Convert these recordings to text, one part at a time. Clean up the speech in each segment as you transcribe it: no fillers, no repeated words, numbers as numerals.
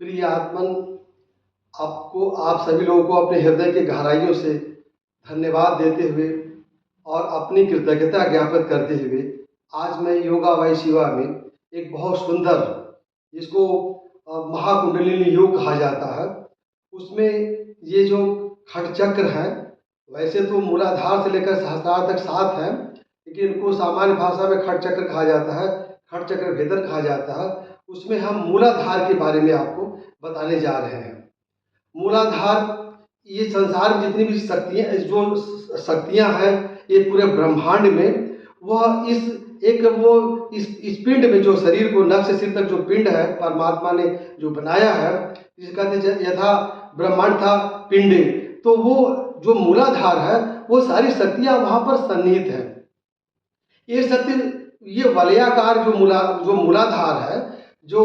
प्रिय आत्मन, आपको आप सभी लोगों को अपने हृदय के गहराइयों से धन्यवाद देते हुए और अपनी कृतज्ञता ज्ञापित करते हुए आज मैं योगा वाई शिवा में एक बहुत सुंदर, जिसको महाकुंडलिनी योग कहा जाता है, उसमें ये जो खट चक्र हैं, वैसे तो मूलाधार से लेकर सहस्त्रार तक 7 हैं, लेकिन इनको सामान्य भाषा में खट चक्र कहा जाता है, खट चक्र भेदन कहा जाता है। उसमें हम मूलाधार के बारे में आपको बताने जा रहे हैं। मूलाधार, ये संसार में जितनी भी शक्तियां हैं, ये पूरे ब्रह्मांड में, वह इस पिंड में, जो शरीर को नख से सिर तक जो पिंड है परमात्मा ने जो बनाया है, जिसका यथा ब्रह्मांड था पिंडे, तो वो जो मूलाधार है वो सारी शक्तियां वहां पर सन्निहित हैं। ये शक्ति, ये वलयाकार जो मूलाधार है, जो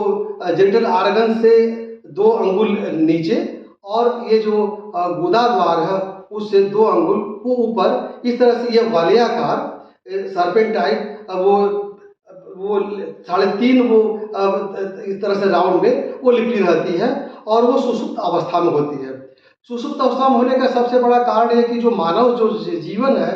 जेनिटल ऑर्गन से 2 अंगुल नीचे और ये जो गुदा द्वार है उससे 2 अंगुल वो ऊपर, इस तरह से यह वलयाकार सर्पेंटाइल, वो 3.5 वो इस तरह से राउंड में वो लिपटी रहती है और वो सुषुप्त अवस्था में होती है। सुषुप्त अवस्था में होने का सबसे बड़ा कारण है कि जो मानव जो जीवन है,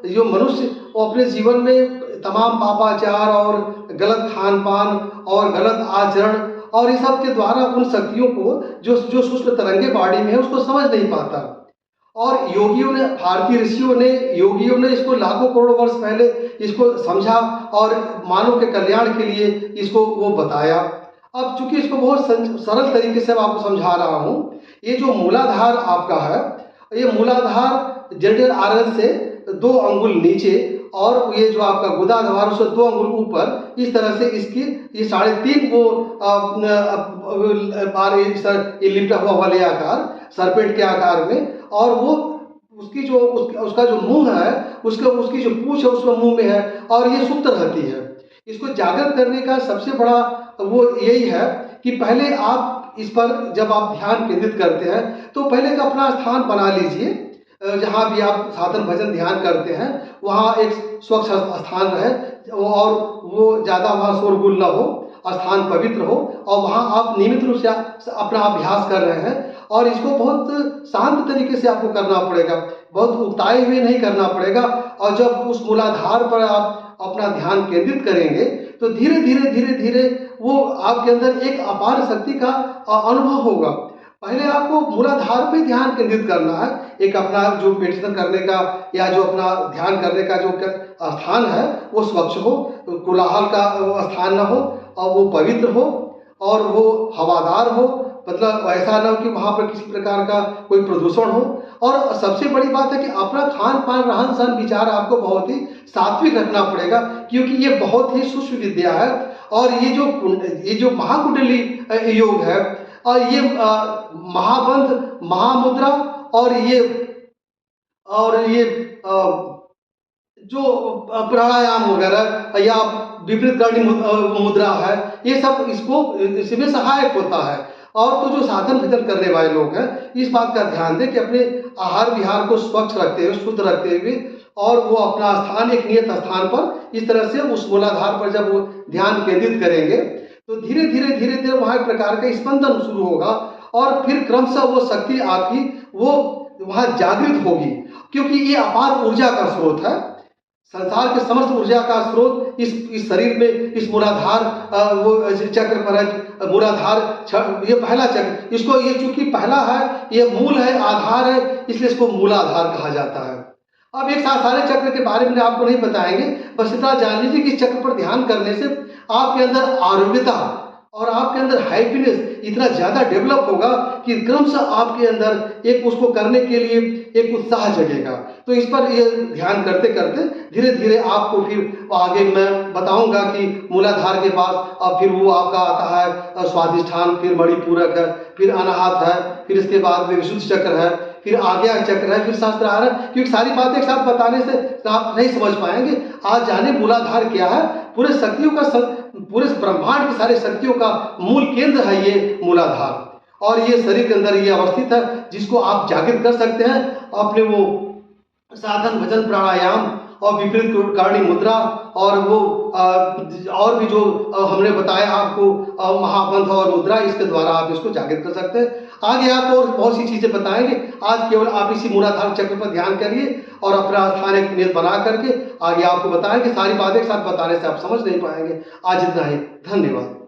जो मनुष्य, वो अपने जीवन में तमाम पापाचार और गलत खान पान और गलत आचरण और इस सब के द्वारा उन शक्तियों को जो सूक्ष्म तरंगे बॉडी में है उसको समझ नहीं पाता। और योगियों ने, भारतीय ऋषियों ने, योगियों ने इसको लाखों करोड़ वर्ष पहले इसको समझा और मानव के कल्याण के लिए इसको वो बताया। अब चूंकि इसको बहुत सरल तरीके से मैं आपको समझा रहा हूँ, ये जो मूलाधार आपका है, ये मूलाधार जेनिटल ऑर्गन से 2 अंगुल नीचे और ये जो आपका गुदा द्वार उससे 2 अंगुल ऊपर, इस तरह से इसकी ये 3.5 वो बार ये लिपटा हुआ वलयाकार सरपेट के आकार में, और वो उसकी जो उसका जो मुंह है, उसकी जो पूंछ है उसका मुंह में है और ये सुप्त रहती है। इसको जागृत करने का सबसे बड़ा वो यही है कि पहले आप इस पर जब आप ध्यान केंद्रित करते हैं तो पहले का अपना स्थान बना लीजिए। जहाँ भी आप साधन भजन ध्यान करते हैं वहाँ एक स्वच्छ स्थान रहे और वो ज़्यादा वहाँ शोरगुल न हो, स्थान पवित्र हो और वहाँ आप नियमित रूप से अपना अभ्यास कर रहे हैं। और इसको बहुत शांत तरीके से आपको करना पड़ेगा, बहुत उकताए हुए नहीं करना पड़ेगा। और जब उस मूलाधार पर आप अपना ध्यान केंद्रित करेंगे तो धीरे धीरे धीरे धीरे वो आपके अंदर एक अपार शक्ति का अनुभव होगा। पहले आपको मूलाधार पे ध्यान केंद्रित करना है, एक अपना जो मेडिटेशन करने का या जो अपना ध्यान करने का जो स्थान है वो स्वच्छ हो, कोलाहल का स्थान न हो और वो पवित्र हो और वो हवादार हो, मतलब ऐसा ना हो कि वहाँ पर किसी प्रकार का कोई प्रदूषण हो। और सबसे बड़ी बात है कि अपना खान पान रहन सहन विचार आपको बहुत ही सात्विक रखना पड़ेगा, क्योंकि ये बहुत ही सूक्ष्म विद्या है। और ये जो महाकुंडली योग है और ये महाबंध, महामुद्रा और ये जो प्राणायाम वगैरह या विपरीत करणी मुद्रा है, ये सब इसमें सहायक होता है। और तो जो साधन भजन करने वाले लोग हैं, इस बात का ध्यान दें कि अपने आहार विहार को स्वच्छ रखते हुए, शुद्ध रखते हुए, और वो अपना स्थान एक नियत स्थान पर इस तरह से उस मूलाधार पर जब वो ध्यान केंद्रित करेंगे तो धीरे धीरे वहाँ एक प्रकार का स्पंदन शुरू होगा और फिर क्रमशः वो शक्ति आपकी वो वहाँ जागृत होगी, क्योंकि ये अपार ऊर्जा का स्रोत है। संसार के समस्त ऊर्जा का स्रोत इस शरीर में, इस मूलाधार वो चक्र पर है। मूलाधार ये पहला चक्र, इसको ये चूंकि पहला है, ये मूल है, आधार है, इसलिए इसको मूलाधार कहा जाता है। अब एक साथ सारे चक्र के बारे में आपको नहीं बताएंगे, बस इतना जान लीजिए कि इस चक्र पर ध्यान करने से आपके अंदर आरोग्यता और आपके अंदर हैप्पीनेस इतना ज़्यादा डेवलप होगा कि क्रमशः आपके अंदर एक उसको करने के लिए एक उत्साह जगेगा। तो इस पर ये ध्यान करते करते धीरे धीरे आपको फिर आगे मैं बताऊंगा कि मूलाधार के पास अब फिर वो आपका आता है स्वाधिष्ठान, फिर मणिपूरक है, फिर अनाहत है, फिर इसके बाद में विशुद्ध चक्र है, फिर आज्ञा चक्र है, फिर शास्त्रार है। क्योंकि सारी बातें एक साथ बताने से आप नहीं समझ पाएंगे। आज जाने मूलाधार क्या है। पूरे शक्तियों का, पूरे ब्रह्मांड की सारी शक्तियों का मूल केंद्र है ये मूलाधार, और ये शरीर के अंदर ये अवस्थित है, जिसको आप जागृत कर सकते हैं अपने वो साधन भजन प्राणायाम और विपरीत करणी मुद्रा और वो और भी जो हमने बताया आपको महाबंध और मुद्रा, इसके द्वारा आप इसको जागृत कर सकते हैं। आगे आप और बहुत सी चीज़ें बताएंगे। आज केवल आप इसी मूलाधार चक्र पर ध्यान करिए और अपना स्थान एक नियत बना करके आगे आपको बताएंगे। सारी बातें एक साथ बताने से आप समझ नहीं पाएंगे। आज इतना ही, धन्यवाद।